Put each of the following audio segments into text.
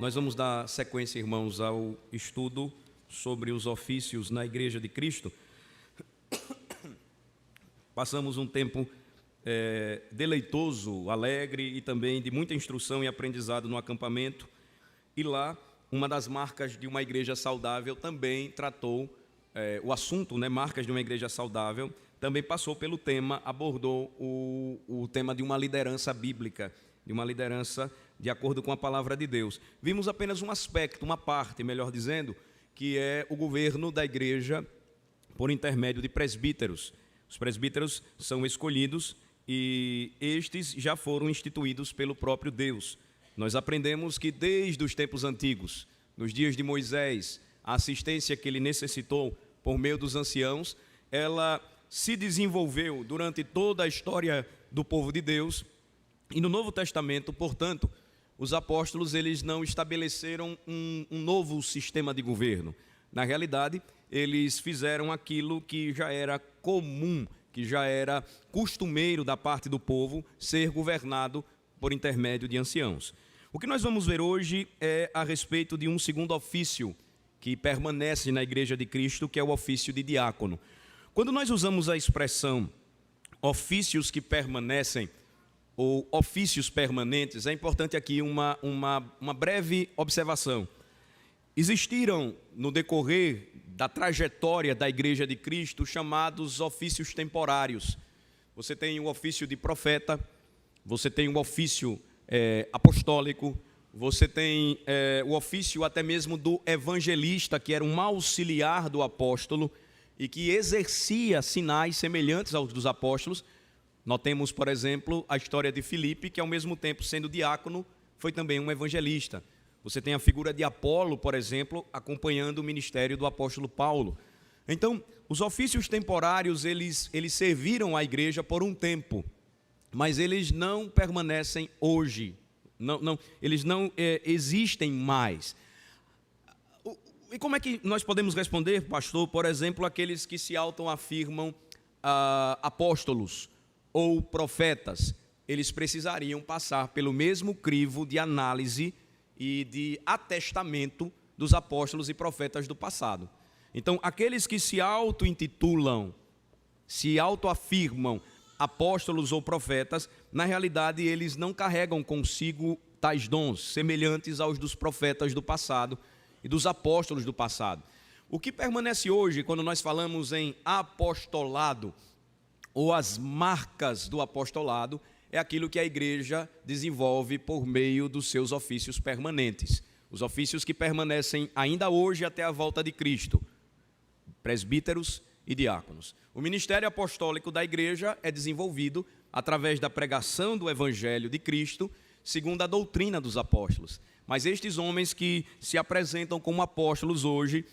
Nós vamos dar sequência, irmãos, ao estudo sobre os ofícios na Igreja de Cristo. Passamos um tempo deleitoso, alegre e também de muita instrução e aprendizado no acampamento. E lá, uma das marcas de uma igreja saudável também tratou o assunto, marcas de uma igreja saudável, também passou pelo tema, abordou o tema de uma liderança bíblica, de uma liderança de acordo com a palavra de Deus. Vimos apenas um aspecto, uma parte, melhor dizendo, que é o governo da igreja por intermédio de presbíteros. Os presbíteros são escolhidos e estes já foram instituídos pelo próprio Deus. Nós aprendemos que desde os tempos antigos, nos dias de Moisés, a assistência que ele necessitou por meio dos anciãos, ela se desenvolveu durante toda a história do povo de Deus. E no Novo Testamento, portanto, os apóstolos eles não estabeleceram um novo sistema de governo. Na realidade, eles fizeram aquilo que já era comum, que já era costumeiro da parte do povo, ser governado por intermédio de anciãos. O que nós vamos ver hoje é a respeito de um segundo ofício que permanece na Igreja de Cristo, que é o ofício de diácono. Quando nós usamos a expressão ofícios que permanecem, ou ofícios permanentes, é importante aqui uma breve observação. Existiram, no decorrer da trajetória da Igreja de Cristo, chamados ofícios temporários. Você tem o ofício de profeta, você tem o ofício apostólico, você tem o ofício até mesmo do evangelista, que era um auxiliar do apóstolo e que exercia sinais semelhantes aos dos apóstolos. Notemos, por exemplo, a história de Filipe, que ao mesmo tempo sendo diácono, foi também um evangelista. Você tem a figura de Apolo, por exemplo, acompanhando o ministério do apóstolo Paulo. Então, os ofícios temporários, eles serviram à igreja por um tempo, mas eles não permanecem hoje, eles não existem mais. E como é que nós podemos responder, pastor, por exemplo, aqueles que se autoafirmam apóstolos ou profetas? Eles precisariam passar pelo mesmo crivo de análise e de atestamento dos apóstolos e profetas do passado. Então, aqueles que se auto-intitulam, se autoafirmam apóstolos ou profetas, na realidade eles não carregam consigo tais dons, semelhantes aos dos profetas do passado e dos apóstolos do passado. O que permanece hoje, quando nós falamos em apostolado, ou as marcas do apostolado, é aquilo que a igreja desenvolve por meio dos seus ofícios permanentes. Os ofícios que permanecem ainda hoje até a volta de Cristo, presbíteros e diáconos. O ministério apostólico da igreja é desenvolvido através da pregação do evangelho de Cristo, segundo a doutrina dos apóstolos. Mas estes homens que se apresentam como apóstolos hoje,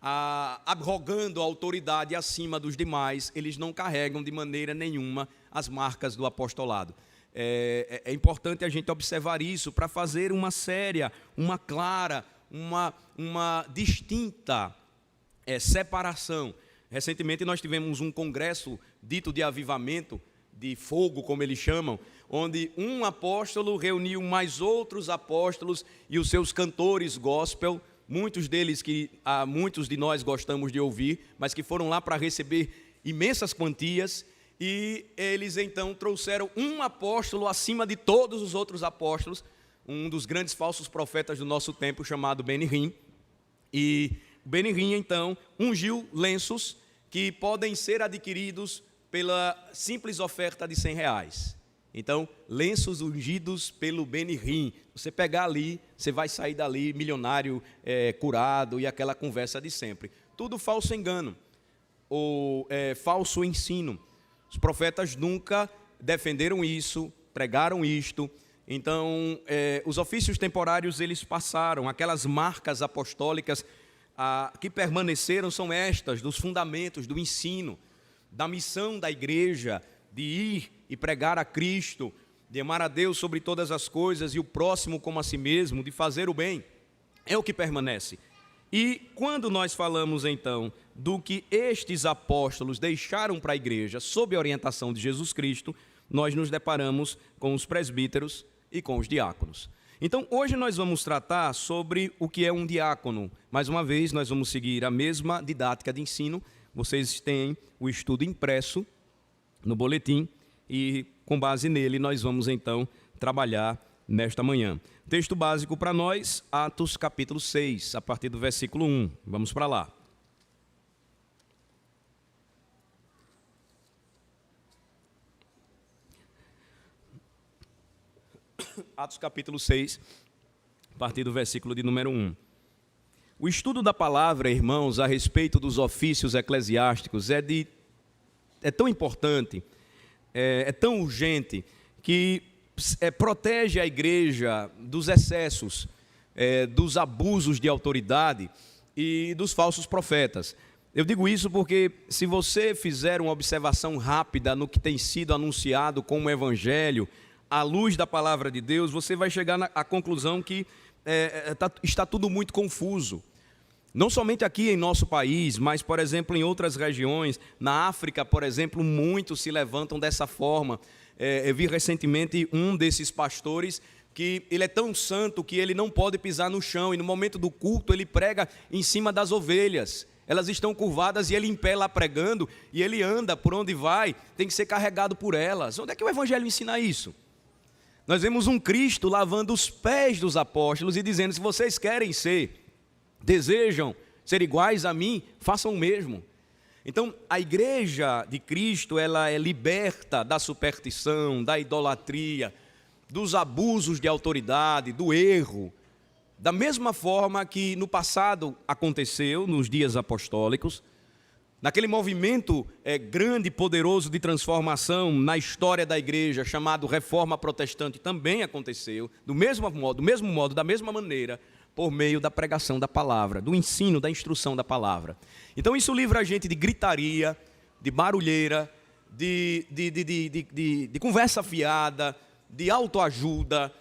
arrogando a autoridade acima dos demais, eles não carregam de maneira nenhuma as marcas do apostolado. É importante a gente observar isso para fazer uma séria, uma clara, uma distinta separação. Recentemente nós tivemos um congresso dito de avivamento, de fogo, como eles chamam, onde um apóstolo reuniu mais outros apóstolos e os seus cantores gospel, muitos deles que muitos de nós gostamos de ouvir, mas que foram lá para receber imensas quantias, e eles então trouxeram um apóstolo acima de todos os outros apóstolos, um dos grandes falsos profetas do nosso tempo, chamado Benny Hinn. E Benny Hinn então ungiu lenços que podem ser adquiridos pela simples oferta de R$100. Então, lenços ungidos pelo Benny Hinn. Você pegar ali, você vai sair dali milionário, curado, e aquela conversa de sempre. Tudo falso engano, ou falso ensino. Os profetas nunca defenderam isso, pregaram isto. Então, os ofícios temporários, eles passaram. Aquelas marcas apostólicas que permaneceram são estas, dos fundamentos, do ensino, da missão da igreja, de ir e pregar a Cristo, de amar a Deus sobre todas as coisas e o próximo como a si mesmo, de fazer o bem, é o que permanece. E quando nós falamos então do que estes apóstolos deixaram para a igreja sob a orientação de Jesus Cristo, nós nos deparamos com os presbíteros e com os diáconos. Então, hoje nós vamos tratar sobre o que é um diácono. Mais uma vez, nós vamos seguir a mesma didática de ensino. Vocês têm o estudo impresso no boletim e, com base nele, nós vamos, então, trabalhar nesta manhã. Texto básico para nós, Atos capítulo 6, a partir do versículo 1. Vamos para lá. Atos capítulo 6, a partir do versículo de número 1. O estudo da palavra, irmãos, a respeito dos ofícios eclesiásticos é tão importante, é tão urgente, que protege a igreja dos excessos, dos abusos de autoridade e dos falsos profetas. Eu digo isso porque, se você fizer uma observação rápida no que tem sido anunciado como evangelho, à luz da palavra de Deus, você vai chegar à conclusão que está tudo muito confuso. Não somente aqui em nosso país, mas, por exemplo, em outras regiões. Na África, por exemplo, muitos se levantam dessa forma. Eu vi recentemente um desses pastores que ele é tão santo que ele não pode pisar no chão, e no momento do culto ele prega em cima das ovelhas. Elas estão curvadas e ele em pé lá pregando, e ele anda por onde vai, tem que ser carregado por elas. Onde é que o evangelho ensina isso? Nós vemos um Cristo lavando os pés dos apóstolos e dizendo: se vocês desejam ser iguais a mim, façam o mesmo. Então, a igreja de Cristo, ela é liberta da superstição, da idolatria, dos abusos de autoridade, do erro. Da mesma forma que no passado aconteceu, nos dias apostólicos, naquele movimento grande e poderoso de transformação na história da igreja, chamado Reforma Protestante, também aconteceu, do mesmo modo, da mesma maneira, por meio da pregação da palavra, do ensino, da instrução da palavra. Então isso livra a gente de gritaria, de barulheira, de conversa fiada, de autoajuda,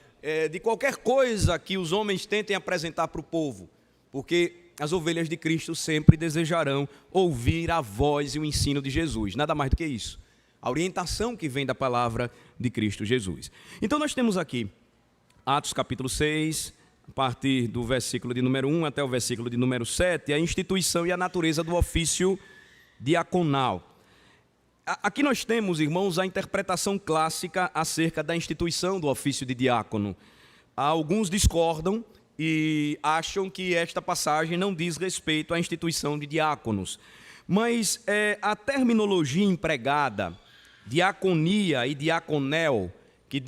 de qualquer coisa que os homens tentem apresentar para o povo, porque as ovelhas de Cristo sempre desejarão ouvir a voz e o ensino de Jesus, nada mais do que isso, a orientação que vem da palavra de Cristo Jesus. Então nós temos aqui Atos capítulo 6, a partir do versículo de número 1 até o versículo de número 7, a instituição e a natureza do ofício diaconal. Aqui nós temos, irmãos, a interpretação clássica acerca da instituição do ofício de diácono. Alguns discordam e acham que esta passagem não diz respeito à instituição de diáconos. Mas a terminologia empregada, diaconia e diaconel, que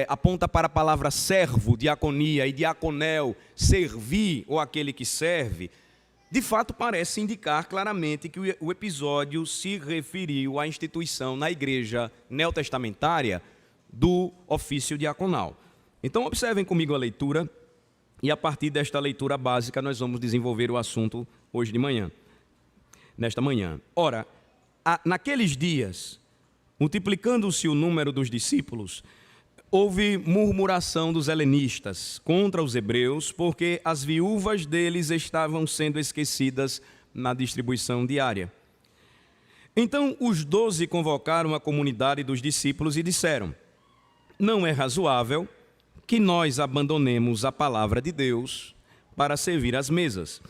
aponta para a palavra servo, diaconia, e diaconel, servir ou aquele que serve, de fato parece indicar claramente que o episódio se referiu à instituição na igreja neotestamentária do ofício diaconal. Então observem comigo a leitura, e a partir desta leitura básica nós vamos desenvolver o assunto hoje de manhã, nesta manhã. Ora, naqueles dias, multiplicando-se o número dos discípulos, houve murmuração dos helenistas contra os hebreus, porque as viúvas deles estavam sendo esquecidas na distribuição diária. Então os 12 convocaram a comunidade dos discípulos e disseram: não é razoável que nós abandonemos a palavra de Deus para servir às mesas.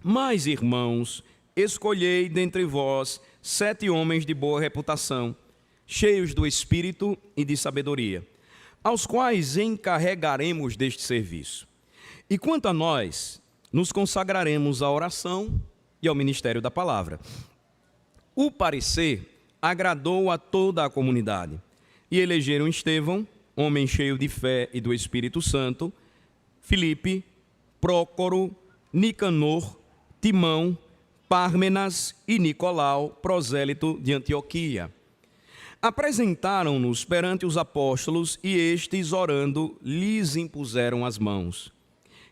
Mas, irmãos, escolhei dentre vós 7 homens de boa reputação, cheios do Espírito e de sabedoria, aos quais encarregaremos deste serviço. E quanto a nós, nos consagraremos à oração e ao ministério da palavra. O parecer agradou a toda a comunidade, e elegeram Estevão, homem cheio de fé e do Espírito Santo, Filipe, Prócoro, Nicanor, Timão, Pármenas e Nicolau, prosélito de Antioquia. Apresentaram-nos perante os apóstolos e estes, orando, lhes impuseram as mãos.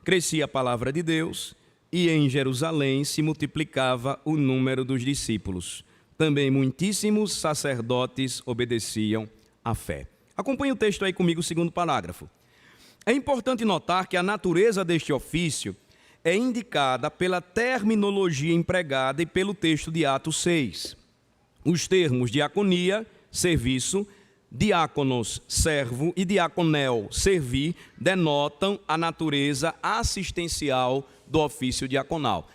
Crescia a palavra de Deus e em Jerusalém se multiplicava o número dos discípulos. Também muitíssimos sacerdotes obedeciam à fé. Acompanhe o texto aí comigo, o segundo parágrafo. É importante notar que a natureza deste ofício é indicada pela terminologia empregada e pelo texto de Atos 6. Os termos diaconia, serviço, diáconos, servo, e diaconel, servir, denotam a natureza assistencial do ofício diaconal.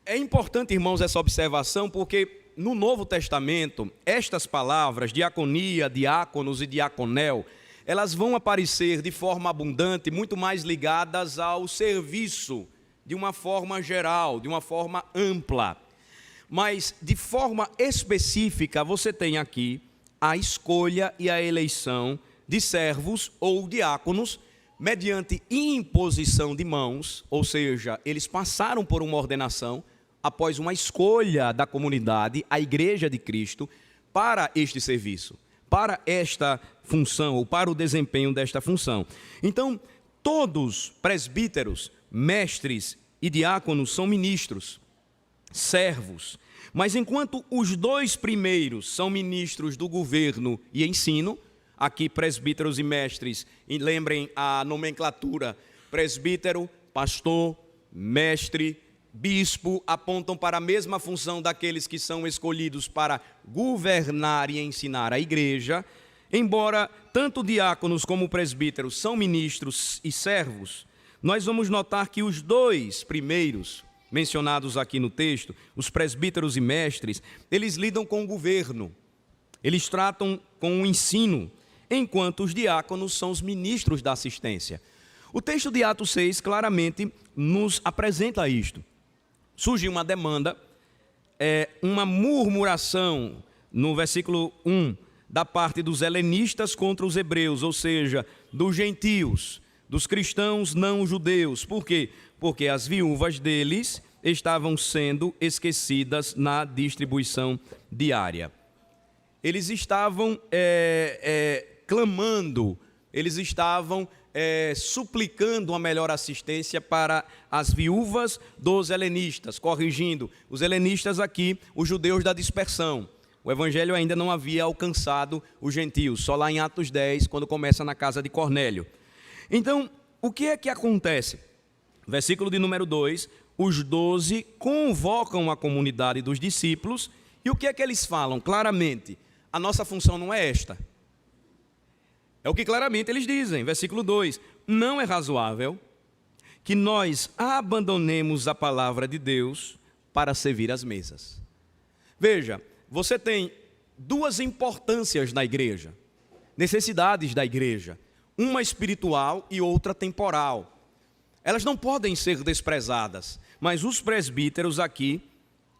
É importante, irmãos, essa observação, porque no Novo Testamento, estas palavras, diaconia, diáconos e diaconel, elas vão aparecer de forma abundante, muito mais ligadas ao serviço, de uma forma geral, de uma forma ampla. Mas, de forma específica, você tem aqui a escolha e a eleição de servos ou diáconos, mediante imposição de mãos, ou seja, eles passaram por uma ordenação, após uma escolha da comunidade, a Igreja de Cristo, para este serviço, para esta função, ou para o desempenho desta função. Então, todos presbíteros, mestres e diáconos são ministros, servos. Mas enquanto os dois primeiros são ministros do governo e ensino, aqui presbíteros e mestres, e lembrem a nomenclatura, presbítero, pastor, mestre, bispo, apontam para a mesma função daqueles que são escolhidos para governar e ensinar a igreja. Embora tanto diáconos como presbíteros são ministros e servos, nós vamos notar que os dois primeiros mencionados aqui no texto, os presbíteros e mestres, eles lidam com o governo, eles tratam com o ensino, enquanto os diáconos são os ministros da assistência. O texto de Atos 6 claramente nos apresenta isto. Surge uma demanda, uma murmuração no versículo 1, da parte dos helenistas contra os hebreus, ou seja, dos gentios, dos cristãos não judeus. Por quê? Porque as viúvas deles estavam sendo esquecidas na distribuição diária. Eles estavam clamando, eles estavam suplicando uma melhor assistência para as viúvas dos helenistas, corrigindo os helenistas aqui, os judeus da dispersão. O evangelho ainda não havia alcançado os gentios, só lá em Atos 10, quando começa na casa de Cornélio. Então, o que é que acontece? Versículo de número 2, os 12 convocam a comunidade dos discípulos, e o que é que eles falam? Claramente, a nossa função não é esta. É o que claramente eles dizem, versículo 2, não é razoável que nós abandonemos a palavra de Deus para servir as mesas. Veja, você tem duas importâncias na igreja, necessidades da igreja, uma espiritual e outra temporal. Elas não podem ser desprezadas, mas os presbíteros aqui,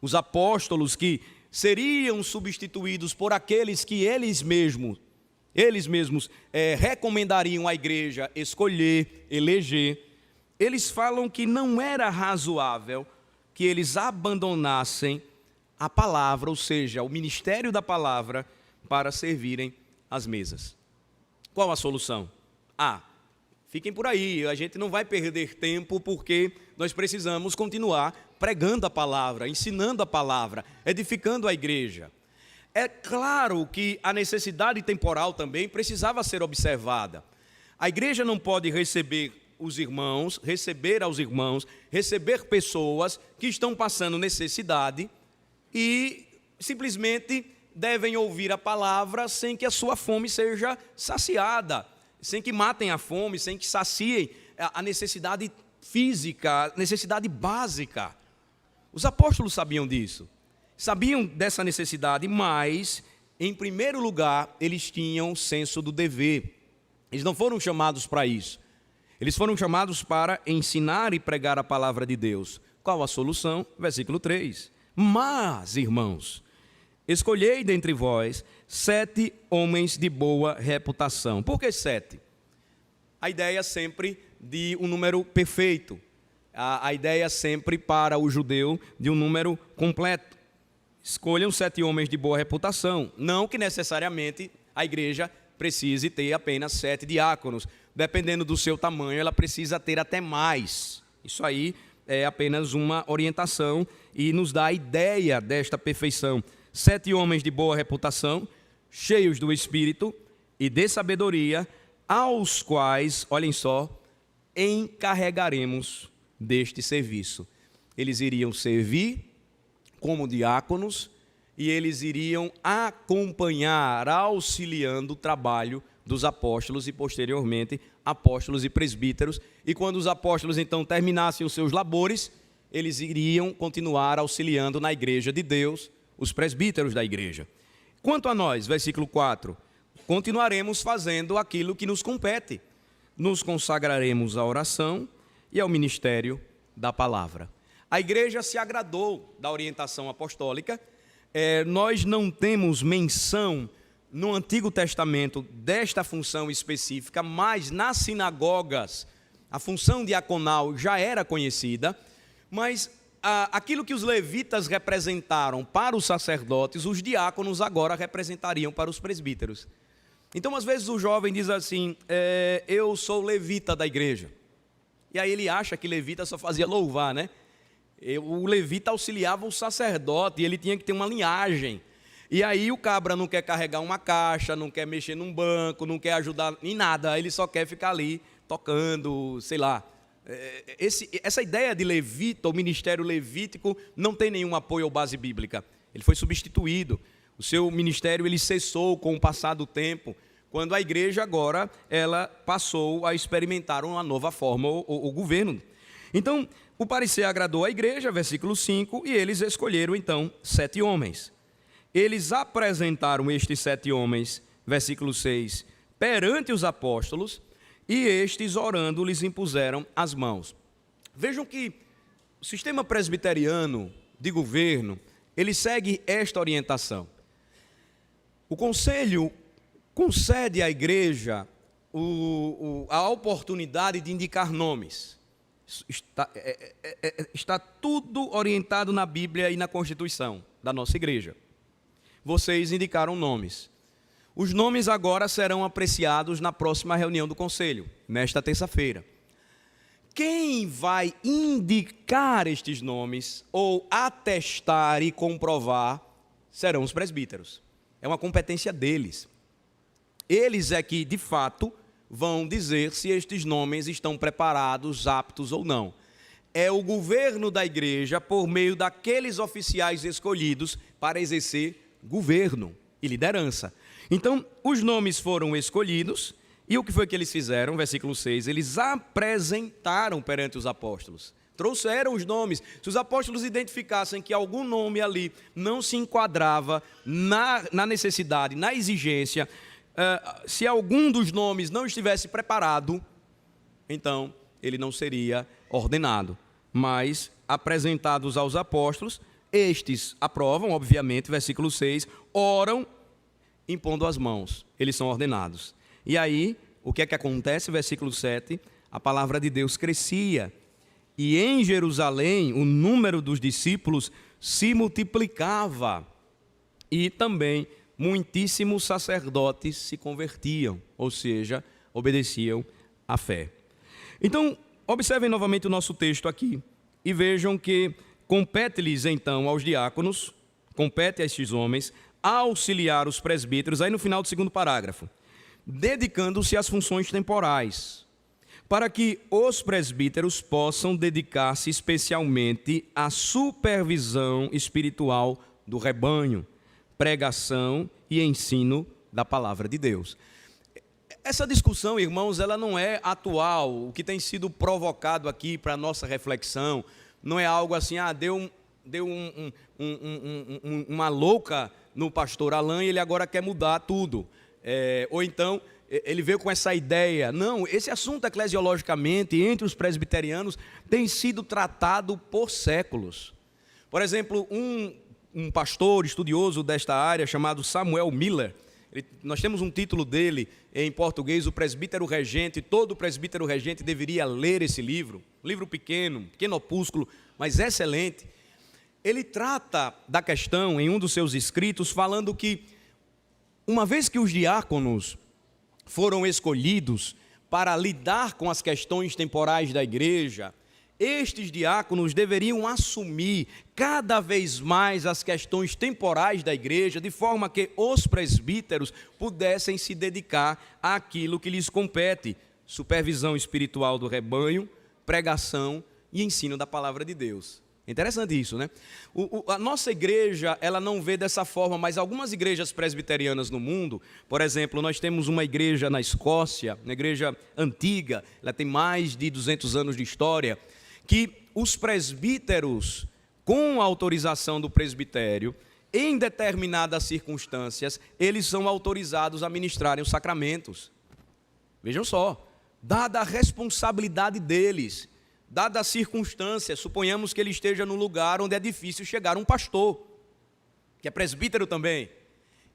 os apóstolos que seriam substituídos por aqueles que eles mesmos recomendariam à igreja escolher, eleger, eles falam que não era razoável que eles abandonassem a palavra, ou seja, o ministério da palavra, para servirem as mesas. Qual a solução? Fiquem por aí, a gente não vai perder tempo, porque nós precisamos continuar pregando a palavra, ensinando a palavra, edificando a igreja. É claro que a necessidade temporal também precisava ser observada. A igreja não pode receber aos irmãos, receber pessoas que estão passando necessidade e simplesmente devem ouvir a palavra sem que a sua fome seja saciada, sem que matem a fome, sem que saciem a necessidade física, a necessidade básica. Os apóstolos sabiam disso. Sabiam dessa necessidade, mas, em primeiro lugar, eles tinham senso do dever. Eles não foram chamados para isso. Eles foram chamados para ensinar e pregar a palavra de Deus. Qual a solução? Versículo 3. Mas, irmãos, escolhei dentre vós 7 homens de boa reputação. Por que 7? A ideia sempre de um número perfeito. A ideia sempre para o judeu de um número completo. Escolham 7 homens de boa reputação. Não que necessariamente a igreja precise ter apenas 7 diáconos. Dependendo do seu tamanho, ela precisa ter até mais. Isso aí é apenas uma orientação e nos dá a ideia desta perfeição. 7 homens de boa reputação, cheios do Espírito e de sabedoria, aos quais, olhem só, encarregaremos deste serviço. Eles iriam servir como diáconos e eles iriam acompanhar, auxiliando o trabalho dos apóstolos e, posteriormente, apóstolos e presbíteros. E quando os apóstolos, então, terminassem os seus labores, eles iriam continuar auxiliando na igreja de Deus, os presbíteros da igreja. Quanto a nós, versículo 4, continuaremos fazendo aquilo que nos compete. Nos consagraremos à oração e ao ministério da palavra. A igreja se agradou da orientação apostólica. Nós não temos menção no Antigo Testamento desta função específica, mas nas sinagogas a função diaconal já era conhecida, mas aquilo que os levitas representaram para os sacerdotes, os diáconos agora representariam para os presbíteros. Então, às vezes, o jovem diz assim, eu sou levita da igreja. E aí ele acha que levita só fazia louvar, né? O levita auxiliava o sacerdote e ele tinha que ter uma linhagem. E aí o cabra não quer carregar uma caixa, não quer mexer num banco, não quer ajudar em nada, ele só quer ficar ali tocando, sei lá. Essa ideia de levita, o ministério levítico, não tem nenhum apoio ou base bíblica. Ele foi substituído. O seu ministério ele cessou com o passar do tempo, quando a igreja agora ela passou a experimentar uma nova forma, o governo. Então, o parecer agradou à igreja, versículo 5, e eles escolheram então 7 homens. Eles apresentaram estes 7 homens, versículo 6, perante os apóstolos, e estes, orando, lhes impuseram as mãos. Vejam que o sistema presbiteriano de governo, ele segue esta orientação. O conselho concede à igreja a oportunidade de indicar nomes. Está tudo orientado na Bíblia e na Constituição da nossa igreja. Vocês indicaram nomes. Os nomes agora serão apreciados na próxima reunião do conselho, nesta terça-feira. Quem vai indicar estes nomes ou atestar e comprovar serão os presbíteros. É uma competência deles. Eles é que, de fato, vão dizer se estes nomes estão preparados, aptos ou não. É o governo da igreja por meio daqueles oficiais escolhidos para exercer governo e liderança. Então, os nomes foram escolhidos e o que foi que eles fizeram? Versículo 6, eles apresentaram perante os apóstolos. Trouxeram os nomes. Se os apóstolos identificassem que algum nome ali não se enquadrava na necessidade, na exigência, se algum dos nomes não estivesse preparado, então ele não seria ordenado. Mas, apresentados aos apóstolos, estes aprovam, obviamente, versículo 6, oram, impondo as mãos. Eles são ordenados. E aí, o que é que acontece? Versículo 7, a palavra de Deus crescia. E em Jerusalém, o número dos discípulos se multiplicava. E também muitíssimos sacerdotes se convertiam, ou seja, obedeciam à fé. Então, observem novamente o nosso texto aqui e vejam que compete-lhes então aos diáconos, compete a estes homens, auxiliar os presbíteros, aí no final do segundo parágrafo, dedicando-se às funções temporais, para que os presbíteros possam dedicar-se especialmente à supervisão espiritual do rebanho, pregação e ensino da palavra de Deus. Essa discussão, irmãos, ela não é atual. O que tem sido provocado aqui para a nossa reflexão não é algo assim, deu uma louca no pastor Alain e ele agora quer mudar tudo. Ou então, ele veio com essa ideia. Não, esse assunto eclesiologicamente, entre os presbiterianos, tem sido tratado por séculos. Por exemplo, um pastor estudioso desta área, chamado Samuel Miller, nós temos um título dele em português, o presbítero regente. Todo presbítero regente deveria ler esse livro, livro pequeno opúsculo, mas excelente. Ele trata da questão em um dos seus escritos, falando que, uma vez que os diáconos foram escolhidos para lidar com as questões temporais da igreja, estes diáconos deveriam assumir cada vez mais as questões temporais da igreja, de forma que os presbíteros pudessem se dedicar àquilo que lhes compete: supervisão espiritual do rebanho, pregação e ensino da palavra de Deus. Interessante isso, né? A nossa igreja, ela não vê dessa forma, mas algumas igrejas presbiterianas no mundo, por exemplo, nós temos uma igreja na Escócia, uma igreja antiga, ela tem mais de 200 anos de história, que os presbíteros, com a autorização do presbitério, em determinadas circunstâncias, eles são autorizados a ministrarem os sacramentos. Vejam só, dada a responsabilidade deles, dada a circunstância, suponhamos que ele esteja no lugar onde é difícil chegar um pastor, que é presbítero também.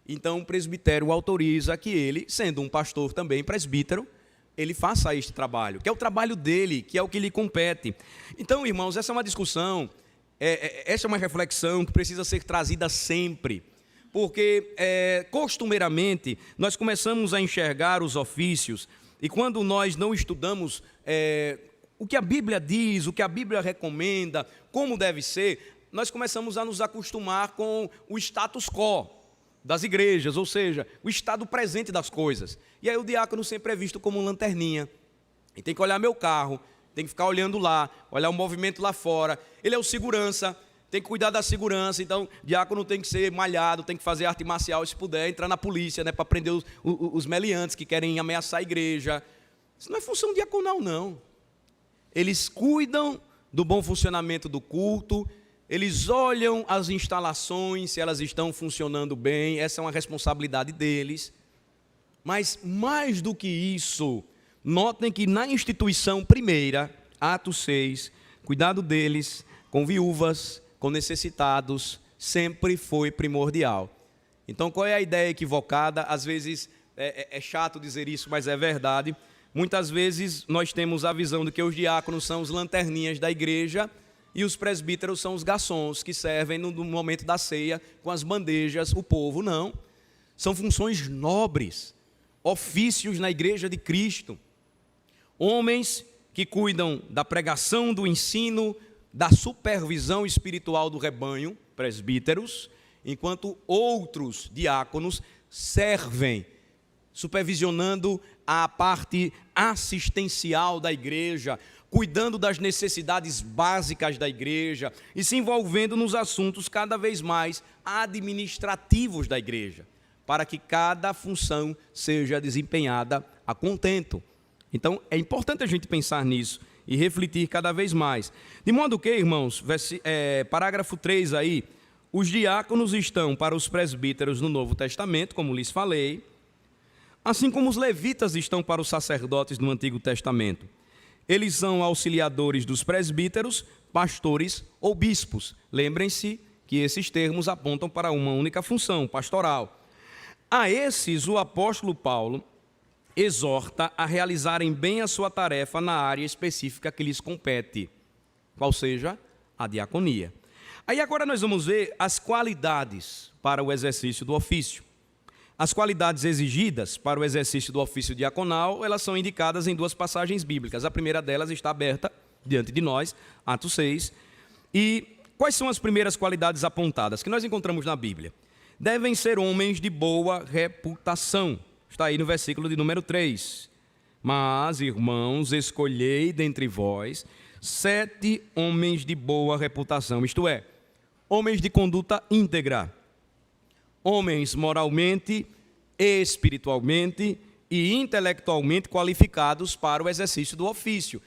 Então o presbitério autoriza que ele, sendo um pastor também presbítero, ele faça este trabalho, que é o trabalho dele, que é o que lhe compete. Então, irmãos, essa é uma discussão, essa é uma reflexão que precisa ser trazida sempre, porque costumeiramente nós começamos a enxergar os ofícios, e quando nós não estudamos o que a Bíblia diz, o que a Bíblia recomenda, como deve ser, nós começamos a nos acostumar com o status quo das igrejas, ou seja, o estado presente das coisas. E aí o diácono sempre é visto como um lanterninha. E tem que olhar meu carro, tem que ficar olhando lá, olhar o movimento lá fora. Ele é o segurança, tem que cuidar da segurança. Então, o diácono tem que ser malhado, tem que fazer arte marcial, se puder, entrar na polícia, né, para prender os meliantes que querem ameaçar a igreja. Isso não é função diaconal, não. Eles cuidam do bom funcionamento do culto, eles olham as instalações, se elas estão funcionando bem, essa é uma responsabilidade deles. Mas, mais do que isso, notem que na instituição primeira, Atos 6, cuidado deles, com viúvas, com necessitados, sempre foi primordial. Então, qual é a ideia equivocada? Às vezes, é chato dizer isso, mas é verdade. Muitas vezes nós temos a visão de que os diáconos são os lanterninhas da igreja e os presbíteros são os garçons que servem no momento da ceia com as bandejas, o povo. Não, são funções nobres, ofícios na igreja de Cristo. Homens que cuidam da pregação, do ensino, da supervisão espiritual do rebanho, presbíteros, enquanto outros diáconos servem, supervisionando a parte assistencial da igreja, cuidando das necessidades básicas da igreja e se envolvendo nos assuntos cada vez mais administrativos da igreja, para que cada função seja desempenhada a contento. Então, é importante a gente pensar nisso e refletir cada vez mais. De modo que, irmãos, parágrafo 3 aí, os diáconos estão para os presbíteros no Novo Testamento, como lhes falei, assim como os levitas estão para os sacerdotes no Antigo Testamento. Eles são auxiliadores dos presbíteros, pastores ou bispos. Lembrem-se que esses termos apontam para uma única função, pastoral. A esses, o apóstolo Paulo exorta a realizarem bem a sua tarefa na área específica que lhes compete, qual seja a diaconia. Aí agora nós vamos ver as qualidades para o exercício do ofício. As qualidades exigidas para o exercício do ofício diaconal, elas são indicadas em duas passagens bíblicas. A primeira delas está aberta diante de nós, Atos 6. E quais são as primeiras qualidades apontadas que nós encontramos na Bíblia? Devem ser homens de boa reputação. Está aí no versículo de número 3. Mas, irmãos, escolhei dentre vós 7 homens de boa reputação, isto é, homens de conduta íntegra, homens moralmente, espiritualmente e intelectualmente qualificados para o exercício do ofício.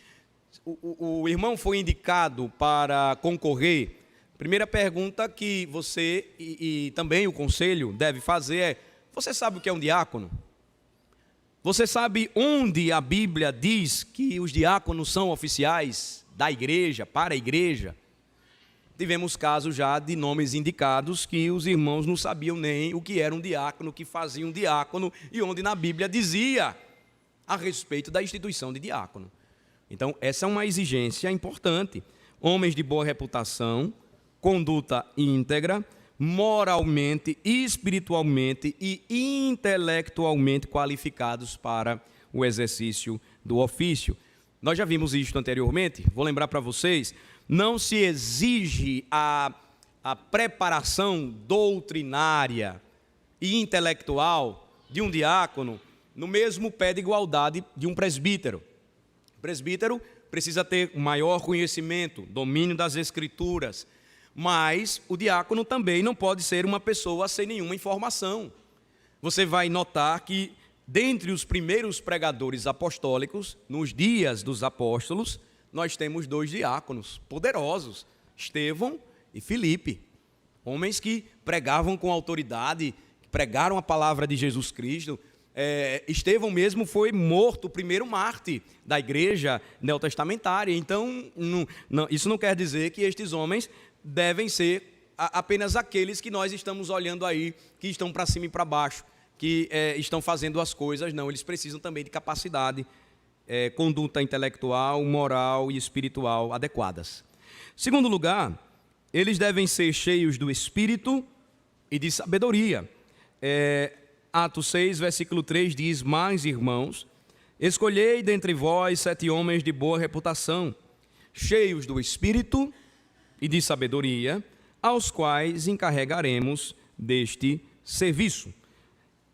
O irmão foi indicado para concorrer. Primeira pergunta que você e também o conselho deve fazer é: você sabe o que é um diácono? Você sabe onde a Bíblia diz que os diáconos são oficiais da igreja, para a igreja? Tivemos casos já de nomes indicados que os irmãos não sabiam nem o que era um diácono, o que fazia um diácono e onde na Bíblia dizia a respeito da instituição de diácono. Então, essa é uma exigência importante. Homens de boa reputação, conduta íntegra, moralmente, espiritualmente e intelectualmente qualificados para o exercício do ofício. Nós já vimos isto anteriormente, vou lembrar para vocês. Não se exige a preparação doutrinária e intelectual de um diácono no mesmo pé de igualdade de um presbítero. O presbítero precisa ter maior conhecimento, domínio das Escrituras. Mas o diácono também não pode ser uma pessoa sem nenhuma informação. Você vai notar que, dentre os primeiros pregadores apostólicos, nos dias dos apóstolos, nós temos 2 diáconos poderosos, Estevão e Filipe, homens que pregavam com autoridade, que pregaram a palavra de Jesus Cristo. Estevão mesmo foi morto, o primeiro mártir da igreja neotestamentária. Então, isso não quer dizer que estes homens devem ser apenas aqueles que nós estamos olhando aí, que estão para cima e para baixo, que estão fazendo as coisas. Não, eles precisam também de capacidade, conduta intelectual, moral e espiritual adequadas. Segundo lugar, eles devem ser cheios do Espírito e de sabedoria. Atos 6, versículo 3 diz: Mas, irmãos, escolhei dentre vós 7 homens de boa reputação, cheios do Espírito e de sabedoria, aos quais encarregaremos deste serviço.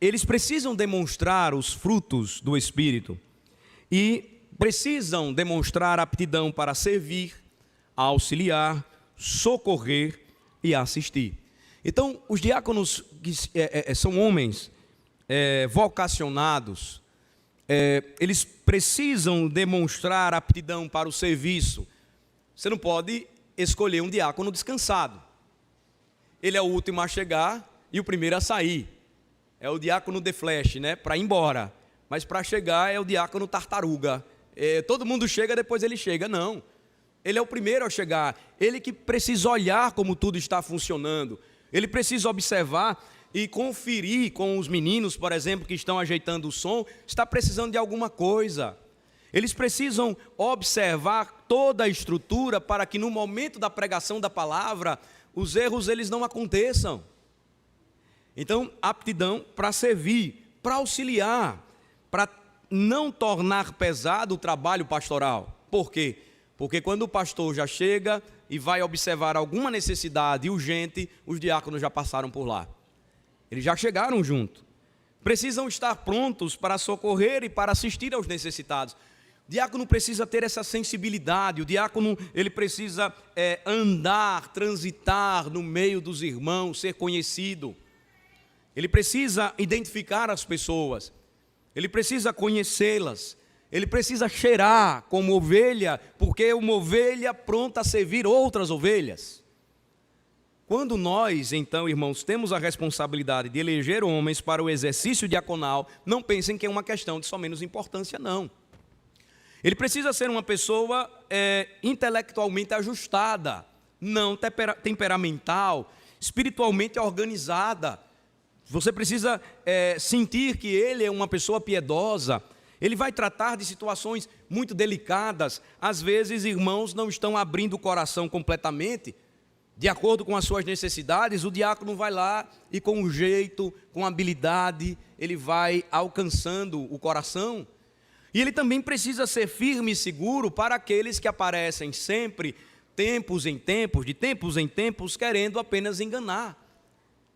Eles precisam demonstrar os frutos do Espírito e precisam demonstrar aptidão para servir, auxiliar, socorrer e assistir. Então, os diáconos são homens vocacionados, eles precisam demonstrar aptidão para o serviço. Você não pode escolher um diácono descansado. Ele é o último a chegar e o primeiro a sair. É o diácono de flash, né? Para ir embora. Mas para chegar é o diácono tartaruga. Todo mundo chega, depois ele chega. Não. Ele é o primeiro a chegar. Ele que precisa olhar como tudo está funcionando. Ele precisa observar e conferir com os meninos, por exemplo, que estão ajeitando o som, está precisando de alguma coisa. Eles precisam observar toda a estrutura para que no momento da pregação da palavra, os erros eles não aconteçam. Então, aptidão para servir, para auxiliar, para não tornar pesado o trabalho pastoral. Por quê? Porque quando o pastor já chega e vai observar alguma necessidade urgente, os diáconos já passaram por lá. Eles já chegaram junto. Precisam estar prontos para socorrer e para assistir aos necessitados. O diácono precisa ter essa sensibilidade. O diácono ele precisa andar, transitar no meio dos irmãos, ser conhecido. Ele precisa identificar as pessoas. Ele precisa conhecê-las. Ele precisa cheirar como ovelha, porque é uma ovelha pronta a servir outras ovelhas. Quando nós, então, irmãos, temos a responsabilidade de eleger homens para o exercício diaconal, não pensem que é uma questão de só menos importância, não. Ele precisa ser uma pessoa intelectualmente ajustada, não temperamental, espiritualmente organizada. Você precisa sentir que ele é uma pessoa piedosa. Ele vai tratar de situações muito delicadas. Às vezes, irmãos não estão abrindo o coração completamente, de acordo com as suas necessidades. O diácono vai lá e com jeito, com habilidade, ele vai alcançando o coração. E ele também precisa ser firme e seguro para aqueles que aparecem sempre, de tempos em tempos, querendo apenas enganar,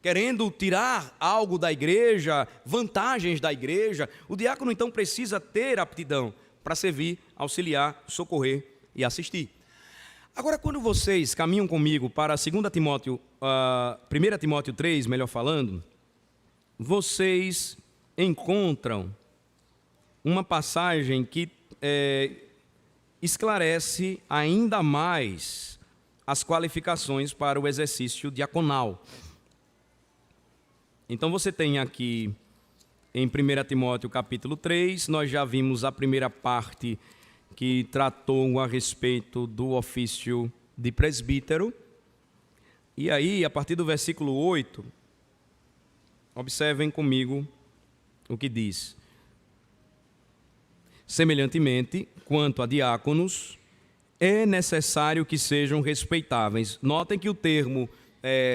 querendo tirar algo da igreja, vantagens da igreja. O diácono então precisa ter aptidão para servir, auxiliar, socorrer e assistir. Agora, quando vocês caminham comigo para 1 Timóteo 3, melhor falando, vocês encontram uma passagem que esclarece ainda mais as qualificações para o exercício diaconal. Então você tem aqui em 1 Timóteo capítulo 3, nós já vimos a primeira parte que tratou a respeito do ofício de presbítero. E aí, a partir do versículo 8, observem comigo o que diz. Semelhantemente, quanto a diáconos, é necessário que sejam respeitáveis. Notem que o termo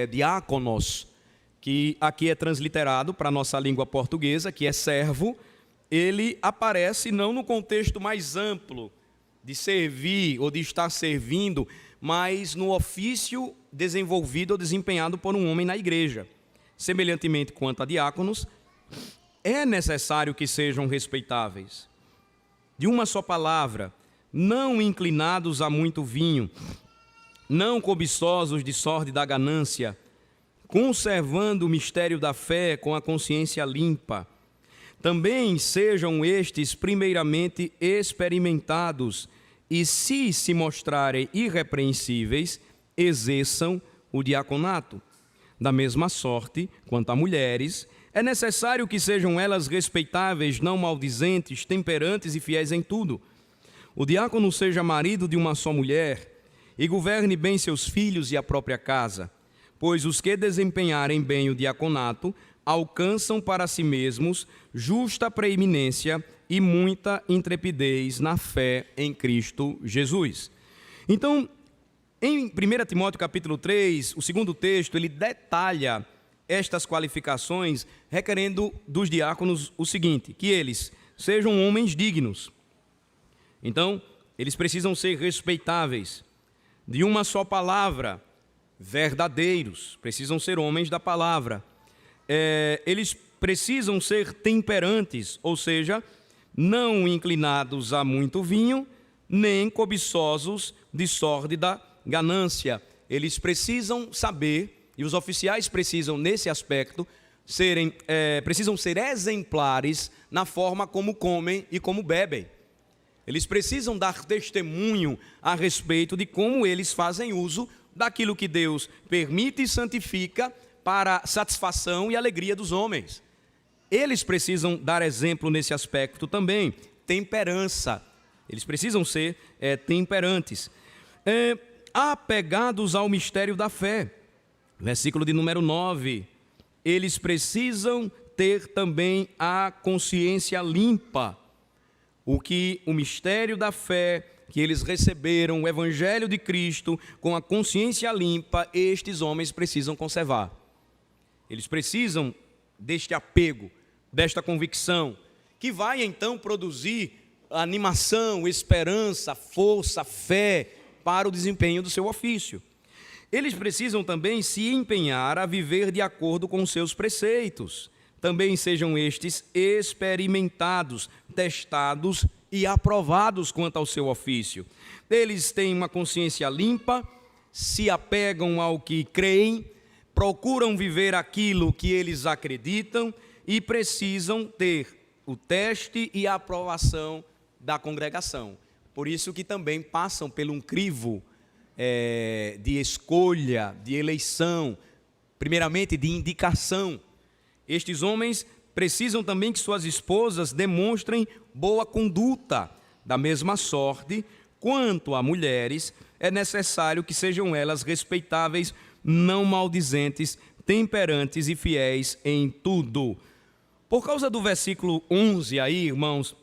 diáconos, que aqui é transliterado para a nossa língua portuguesa, que é servo, ele aparece não no contexto mais amplo de servir ou de estar servindo, mas no ofício desenvolvido ou desempenhado por um homem na igreja. Semelhantemente quanto a diáconos, é necessário que sejam respeitáveis, de uma só palavra, não inclinados a muito vinho, não cobiçosos de sorte da ganância, conservando o mistério da fé com a consciência limpa. Também sejam estes primeiramente experimentados, e se mostrarem irrepreensíveis, exerçam o diaconato. Da mesma sorte, quanto a mulheres, é necessário que sejam elas respeitáveis, não maldizentes, temperantes e fiéis em tudo. O diácono seja marido de uma só mulher e governe bem seus filhos e a própria casa, pois os que desempenharem bem o diaconato alcançam para si mesmos justa preeminência e muita intrepidez na fé em Cristo Jesus. Então, em 1 Timóteo capítulo 3, o segundo texto, ele detalha estas qualificações, requerendo dos diáconos o seguinte: que eles sejam homens dignos. Então, eles precisam ser respeitáveis, de uma só palavra, verdadeiros, precisam ser homens da palavra. Eles precisam ser temperantes, ou seja, não inclinados a muito vinho, nem cobiçosos de sórdida ganância. Eles precisam saber, e os oficiais precisam, nesse aspecto, precisam ser exemplares na forma como comem e como bebem. Eles precisam dar testemunho a respeito de como eles fazem uso daquilo que Deus permite e santifica para satisfação e alegria dos homens. Eles precisam dar exemplo nesse aspecto também. Temperança. Eles precisam ser temperantes. Apegados ao mistério da fé. Versículo de número 9. Eles precisam ter também a consciência limpa. O mistério da fé que eles receberam, o Evangelho de Cristo, com a consciência limpa, estes homens precisam conservar. Eles precisam deste apego, desta convicção, que vai então produzir animação, esperança, força, fé para o desempenho do seu ofício. Eles precisam também se empenhar a viver de acordo com os seus preceitos. Também sejam estes experimentados, testados e aprovados quanto ao seu ofício. Eles têm uma consciência limpa, se apegam ao que creem, procuram viver aquilo que eles acreditam e precisam ter o teste e a aprovação da congregação. Por isso que também passam por um crivo de escolha, de eleição, primeiramente de indicação. Estes homens precisam também que suas esposas demonstrem boa conduta. Da mesma sorte, quanto a mulheres, é necessário que sejam elas respeitáveis, não maldizentes, temperantes e fiéis em tudo. Por causa do versículo 11 aí, irmãos,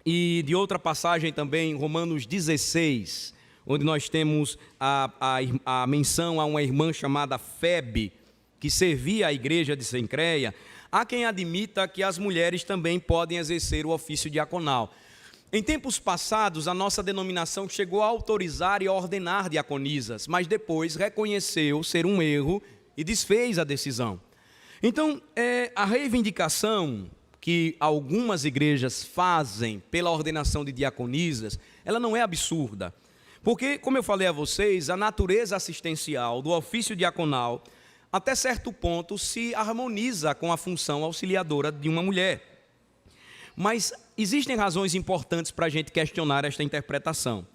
e de outra passagem também, Romanos 16, onde nós temos a menção a uma irmã chamada Febe, que servia à igreja de Cencreia, há quem admita que as mulheres também podem exercer o ofício diaconal. Em tempos passados, a nossa denominação chegou a autorizar e a ordenar diaconisas, mas depois reconheceu ser um erro e desfez a decisão. Então, a reivindicação que algumas igrejas fazem pela ordenação de diaconisas, ela não é absurda. Porque, como eu falei a vocês, a natureza assistencial do ofício diaconal, até certo ponto, se harmoniza com a função auxiliadora de uma mulher. Mas existem razões importantes para a gente questionar esta interpretação.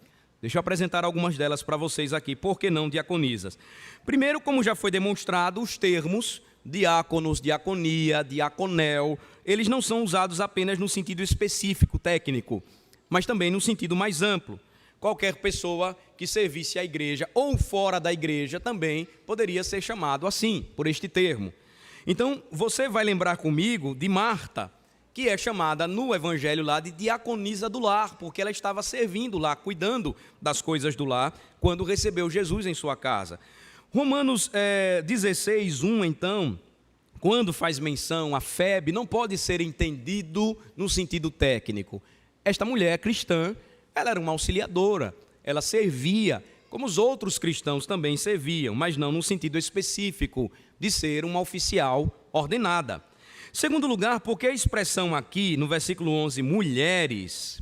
Deixa eu apresentar algumas delas para vocês aqui. Por que não diaconisas? Primeiro, como já foi demonstrado, os termos diáconos, diaconia, diaconel, eles não são usados apenas no sentido específico, técnico, mas também no sentido mais amplo. Qualquer pessoa que servisse à igreja ou fora da igreja também poderia ser chamado assim, por este termo. Então, você vai lembrar comigo de Marta, que é chamada no evangelho lá de diaconisa do lar, porque ela estava servindo lá, cuidando das coisas do lar, quando recebeu Jesus em sua casa. Romanos 16:1, então, quando faz menção a Febe, não pode ser entendido no sentido técnico. Esta mulher cristã, ela era uma auxiliadora, ela servia, como os outros cristãos também serviam, mas não no sentido específico de ser uma oficial ordenada. Segundo lugar, porque a expressão aqui, no versículo 11, mulheres,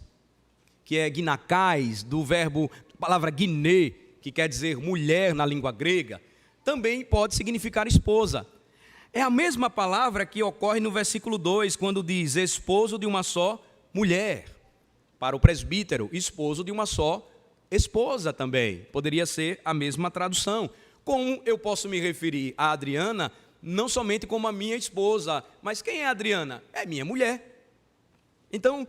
que é ginakais, do verbo, palavra guiné, que quer dizer mulher na língua grega, também pode significar esposa. É a mesma palavra que ocorre no versículo 2, quando diz esposo de uma só mulher. Para o presbítero, esposo de uma só esposa também. Poderia ser a mesma tradução. Como eu posso me referir a Adriana, não somente como a minha esposa, mas quem é a Adriana? É minha mulher. Então,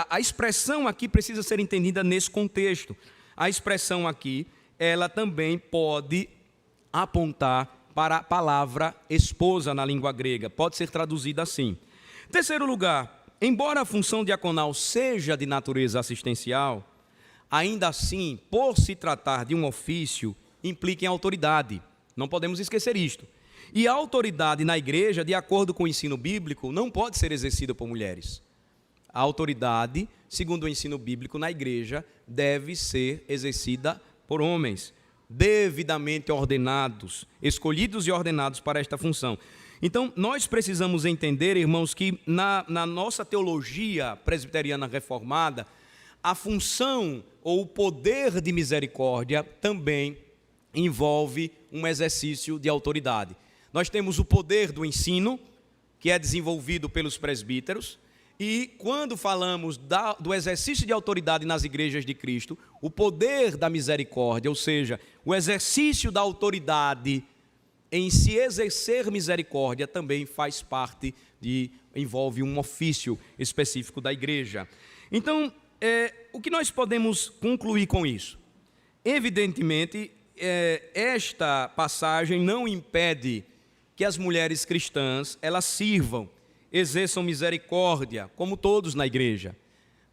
a expressão aqui precisa ser entendida nesse contexto. A expressão aqui, ela também pode apontar para a palavra esposa na língua grega. Pode ser traduzida assim. Terceiro lugar, embora a função diaconal seja de natureza assistencial, ainda assim, por se tratar de um ofício, implica em autoridade. Não podemos esquecer isto. E a autoridade na igreja, de acordo com o ensino bíblico, não pode ser exercida por mulheres. A autoridade, segundo o ensino bíblico, na igreja, deve ser exercida por homens, devidamente ordenados, escolhidos e ordenados para esta função. Então, nós precisamos entender, irmãos, que na nossa teologia presbiteriana reformada, a função ou o poder de misericórdia também envolve um exercício de autoridade. Nós temos o poder do ensino, que é desenvolvido pelos presbíteros, e quando falamos do exercício de autoridade nas igrejas de Cristo, o poder da misericórdia, ou seja, o exercício da autoridade em se exercer misericórdia também faz parte envolve um ofício específico da igreja. Então, o que nós podemos concluir com isso? Evidentemente, esta passagem não impede que as mulheres cristãs, elas sirvam, exerçam misericórdia, como todos na igreja,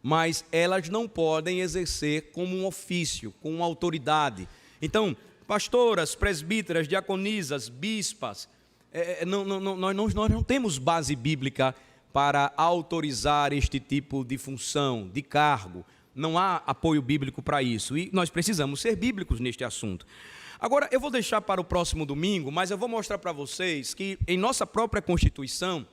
mas elas não podem exercer como um ofício, com uma autoridade. Então, pastoras, presbíteras, diaconisas, bispas, nós não temos base bíblica para autorizar este tipo de função, de cargo. Não há apoio bíblico para isso, e nós precisamos ser bíblicos neste assunto. Agora, eu vou deixar para o próximo domingo, mas eu vou mostrar para vocês que em nossa própria Constituição,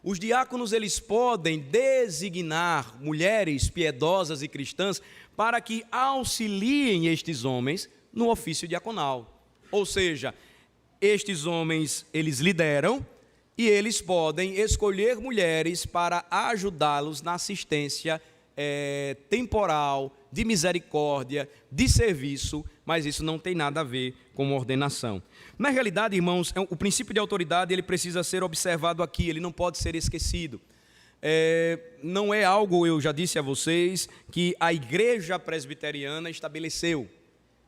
os diáconos, eles podem designar mulheres piedosas e cristãs para que auxiliem estes homens no ofício diaconal. Ou seja, estes homens, eles lideram e eles podem escolher mulheres para ajudá-los na assistência temporal, de misericórdia, de serviço, mas isso não tem nada a ver com ordenação. Na realidade, irmãos, o princípio de autoridade ele precisa ser observado aqui, ele não pode ser esquecido. Não é algo, eu já disse a vocês, que a igreja presbiteriana estabeleceu,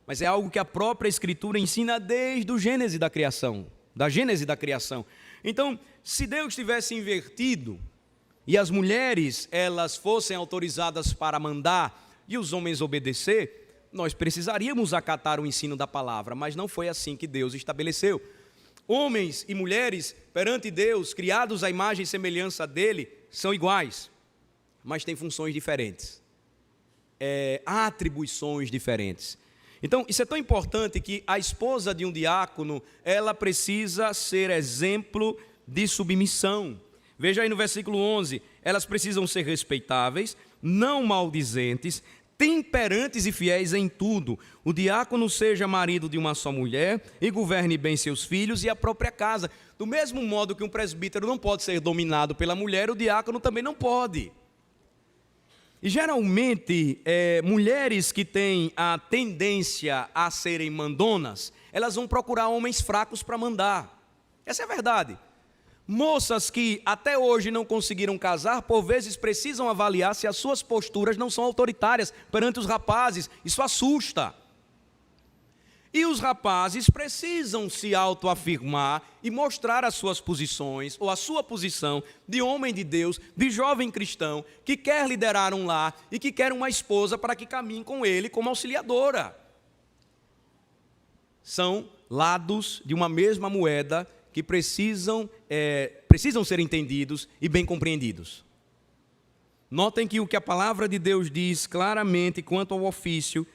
mas é algo que a própria Escritura ensina desde o Gênesis da criação, da Gênesis da criação. Então, se Deus tivesse invertido e as mulheres elas fossem autorizadas para mandar e os homens obedecer, nós precisaríamos acatar o ensino da palavra, mas não foi assim que Deus estabeleceu. Homens e mulheres perante Deus, criados à imagem e semelhança dele, são iguais, mas têm funções diferentes, atribuições diferentes. Então, isso é tão importante que a esposa de um diácono, ela precisa ser exemplo de submissão. Veja aí no versículo 11, elas precisam ser respeitáveis, não maldizentes, temperantes e fiéis em tudo. O diácono seja marido de uma só mulher e governe bem seus filhos e a própria casa. Do mesmo modo que um presbítero não pode ser dominado pela mulher, o diácono também não pode. E geralmente, mulheres que têm a tendência a serem mandonas, elas vão procurar homens fracos para mandar. Essa é a verdade. Moças que até hoje não conseguiram casar, por vezes precisam avaliar se as suas posturas não são autoritárias perante os rapazes. Isso assusta. E os rapazes precisam se autoafirmar e mostrar as suas posições, ou a sua posição de homem de Deus, de jovem cristão, que quer liderar um lar e que quer uma esposa para que caminhe com ele como auxiliadora. São lados de uma mesma moeda que precisam ser entendidos e bem compreendidos. Notem que o que a palavra de Deus diz claramente quanto ao ofício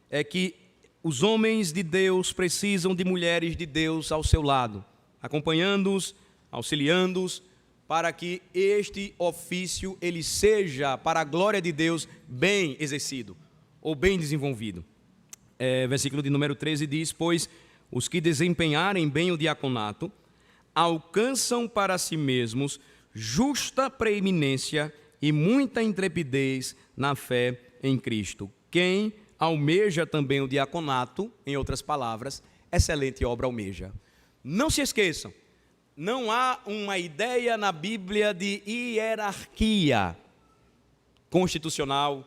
é que os homens de Deus precisam de mulheres de Deus ao seu lado, acompanhando-os, auxiliando-os, para que este ofício ele seja, para a glória de Deus, bem exercido ou bem desenvolvido. Versículo de número 13 diz: pois os que desempenharem bem o diaconato alcançam para si mesmos justa preeminência e muita intrepidez na fé em Cristo. Quem almeja também o diaconato, em outras palavras, excelente obra almeja. Não se esqueçam, não há uma ideia na Bíblia de hierarquia constitucional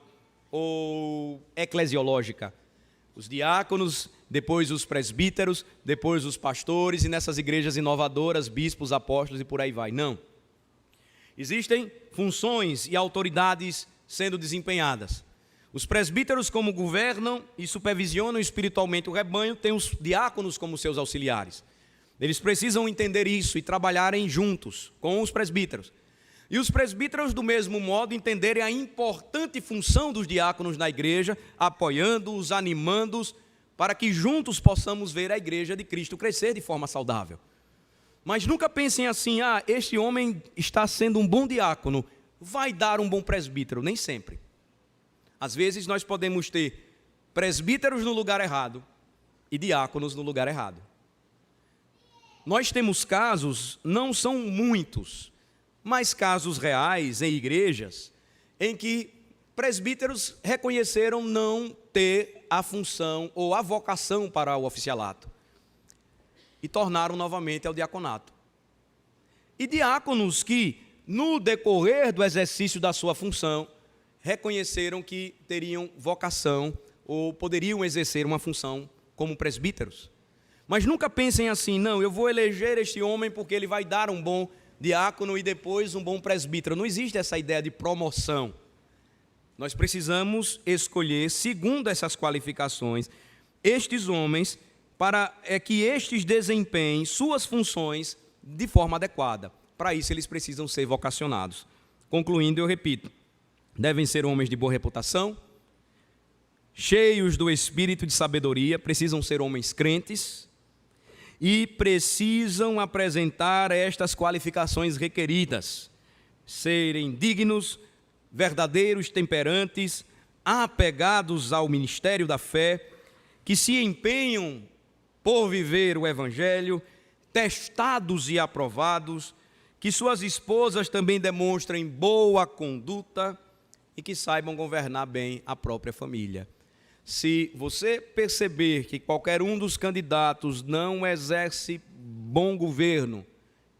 ou eclesiológica. Os diáconos, depois os presbíteros, depois os pastores, e nessas igrejas inovadoras, bispos, apóstolos e por aí vai. Não. Existem funções e autoridades sendo desempenhadas. Os presbíteros, como governam e supervisionam espiritualmente o rebanho, têm os diáconos como seus auxiliares. Eles precisam entender isso e trabalharem juntos com os presbíteros. E os presbíteros, do mesmo modo, entenderem a importante função dos diáconos na igreja, apoiando-os, animando-os, para que juntos possamos ver a igreja de Cristo crescer de forma saudável. Mas nunca pensem assim: este homem está sendo um bom diácono, vai dar um bom presbítero. Nem sempre. Às vezes nós podemos ter presbíteros no lugar errado e diáconos no lugar errado. Nós temos casos, não são muitos, mas casos reais em igrejas, em que presbíteros reconheceram não ter a função ou a vocação para o oficialato e tornaram novamente ao diaconato. E diáconos que, no decorrer do exercício da sua função, reconheceram que teriam vocação ou poderiam exercer uma função como presbíteros. Mas nunca pensem assim: não, eu vou eleger este homem porque ele vai dar um bom diácono e depois um bom presbítero. Não existe essa ideia de promoção. Nós precisamos escolher, segundo essas qualificações, estes homens, para que estes desempenhem suas funções de forma adequada. Para isso, eles precisam ser vocacionados. Concluindo, eu repito: devem ser homens de boa reputação, cheios do espírito de sabedoria, precisam ser homens crentes e precisam apresentar estas qualificações requeridas: serem dignos, verdadeiros, temperantes, apegados ao ministério da fé, que se empenham por viver o Evangelho, testados e aprovados, que suas esposas também demonstrem boa conduta e que saibam governar bem a própria família. Se você perceber que qualquer um dos candidatos não exerce bom governo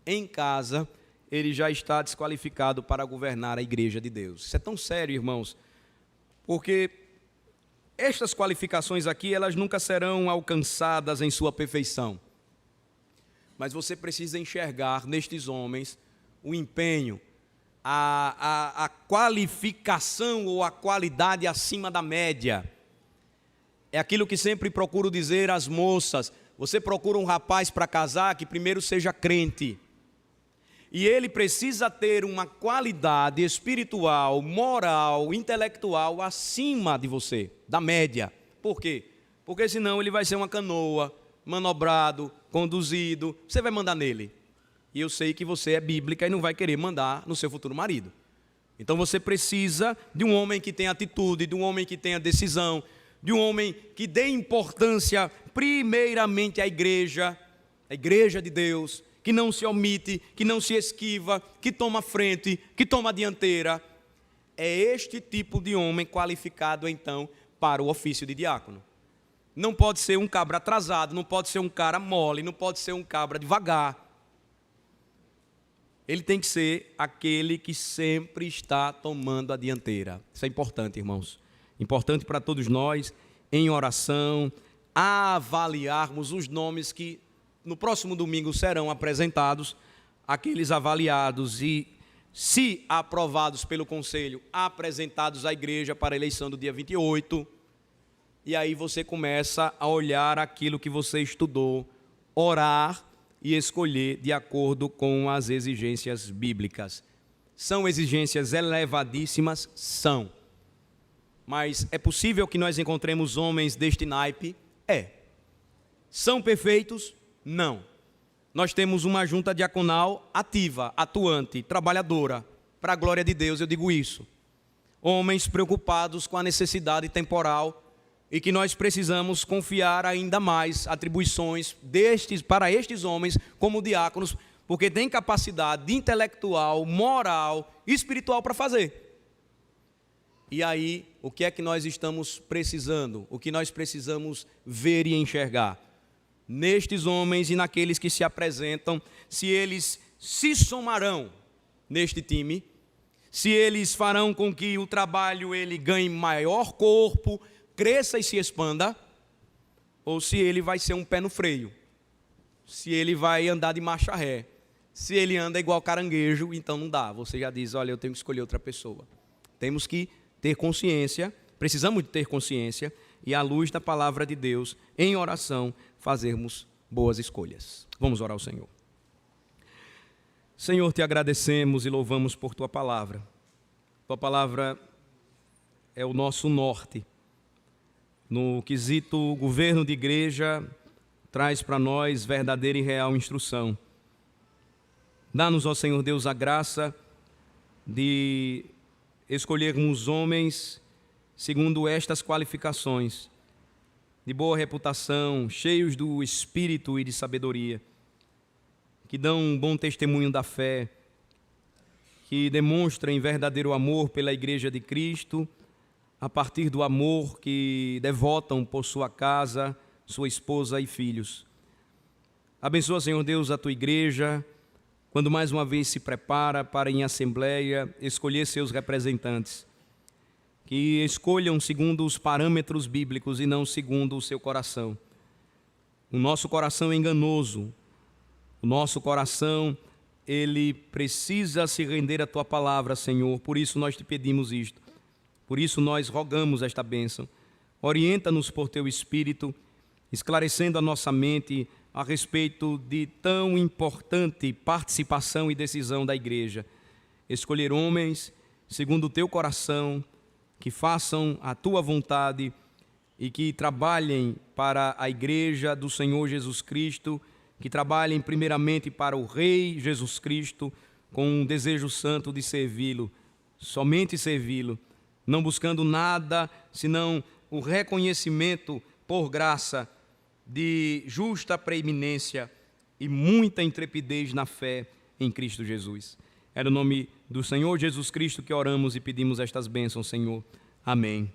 em casa, ele já está desqualificado para governar a igreja de Deus. Isso é tão sério, irmãos, porque estas qualificações aqui, elas nunca serão alcançadas em sua perfeição. Mas você precisa enxergar nestes homens o empenho, a qualificação ou a qualidade acima da média. É aquilo que sempre procuro dizer às moças: você procura um rapaz para casar que primeiro seja crente. E ele precisa ter uma qualidade espiritual, moral, intelectual acima de você, da média. Por quê? Porque senão ele vai ser uma canoa, manobrado, conduzido, você vai mandar nele. E eu sei que você é bíblica e não vai querer mandar no seu futuro marido. Então você precisa de um homem que tenha atitude, de um homem que tenha decisão, de um homem que dê importância primeiramente à igreja, a igreja de Deus, que não se omite, que não se esquiva, que toma frente, que toma a dianteira. É este tipo de homem qualificado então para o ofício de diácono. Não pode ser um cabra atrasado, não pode ser um cara mole, não pode ser um cabra devagar. Ele tem que ser aquele que sempre está tomando a dianteira. Isso é importante, irmãos. Importante para todos nós, em oração, avaliarmos os nomes que no próximo domingo serão apresentados, aqueles avaliados e, se aprovados pelo conselho, apresentados à igreja para a eleição do dia 28. E aí você começa a olhar aquilo que você estudou, orar e escolher de acordo com as exigências bíblicas. São exigências elevadíssimas? São. Mas é possível que nós encontremos homens deste naipe? É. São perfeitos? Não. nós temos uma junta diaconal ativa, atuante, trabalhadora, para a glória de Deus, eu digo isso. Homens preocupados com a necessidade temporal e que nós precisamos confiar ainda mais atribuições para estes homens como diáconos, porque têm capacidade intelectual, moral, espiritual para fazer. E aí, o que é que nós estamos precisando? O que nós precisamos ver e enxergar? Nestes homens e naqueles que se apresentam, se eles se somarão neste time, se eles farão com que o trabalho ele ganhe maior corpo, cresça e se expanda, ou se ele vai ser um pé no freio, se ele vai andar de marcha ré, se ele anda igual caranguejo, então não dá, você já diz, olha, eu tenho que escolher outra pessoa. Temos que ter consciência, precisamos de ter consciência, e à luz da palavra de Deus, em oração, fazermos boas escolhas. Vamos orar ao Senhor. Senhor, te agradecemos e louvamos por tua palavra. Tua palavra é o nosso norte. No quesito governo de igreja, traz para nós verdadeira e real instrução. Dá-nos, ó Senhor Deus, a graça de escolhermos homens segundo estas qualificações, de boa reputação, cheios do espírito e de sabedoria, que dão um bom testemunho da fé, que demonstrem verdadeiro amor pela Igreja de Cristo, a partir do amor que devotam por sua casa, sua esposa e filhos. Abençoa, Senhor Deus, a tua igreja, quando mais uma vez se prepara para em assembleia escolher seus representantes, que escolham segundo os parâmetros bíblicos e não segundo o seu coração. O nosso coração é enganoso, o nosso coração, ele precisa se render à tua palavra, Senhor, por isso nós te pedimos isto, por isso nós rogamos esta bênção. Orienta-nos por teu Espírito, esclarecendo a nossa mente a respeito de tão importante participação e decisão da igreja. Escolher homens segundo o teu coração, que façam a tua vontade e que trabalhem para a igreja do Senhor Jesus Cristo, que trabalhem primeiramente para o Rei Jesus Cristo, com um desejo santo de servi-lo, somente servi-lo, não buscando nada senão o reconhecimento por graça de justa preeminência e muita intrepidez na fé em Cristo Jesus. É no nome do Senhor Jesus Cristo que oramos e pedimos estas bênçãos, Senhor. Amém.